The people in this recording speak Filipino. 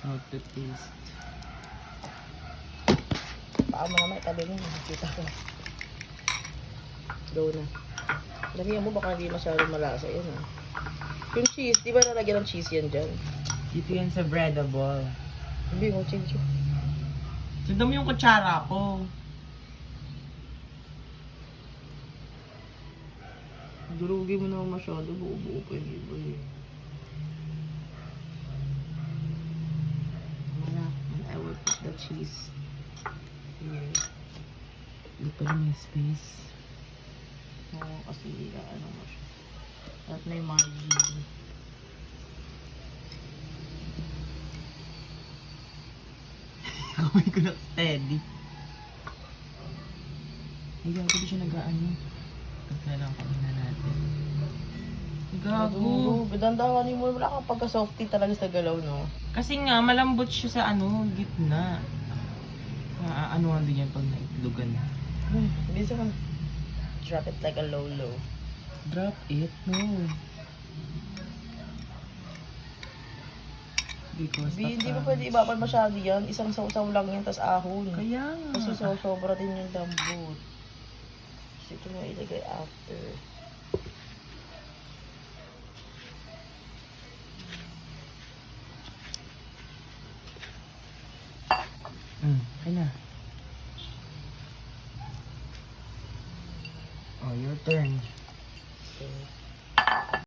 How to taste. Baka mo naman itabi mo. Nakikita ko. Go na. Lagyan mo baka hindi masyadong malasa yun. Yung cheese, di ba nalagyan ng cheese yan dyan? Dito yan sa breadable. Hindi mo cheese yun. Sundan mo yung kutsara ko. Durugi mo naman masyado. Buo-buo pa yung iba eh. And I will put the cheese here. Hindi pa rin may space. Oo, kasi ano mo siya. At may margin. Kamay ko na steady. Ay, gago di siya nag-ano. Pagka lang kami na natin. Gago. Dandahanin mo. Wala kang pagka-softy talaga sa galaw, no? Kasi nga, malambot siya sa ano, gitna. Ano nga din yan pag naitlogan. Bisa ka. Drop it like a low-low. Drop it? No. Because Hindi mo pwede ibabal masyado yan. Isang sausaw lang yan, tas ahon. Kaya nga. Kasi sobra din yung lambot. Kasi ito mo ilagay after. Okay na. Oh, your turn.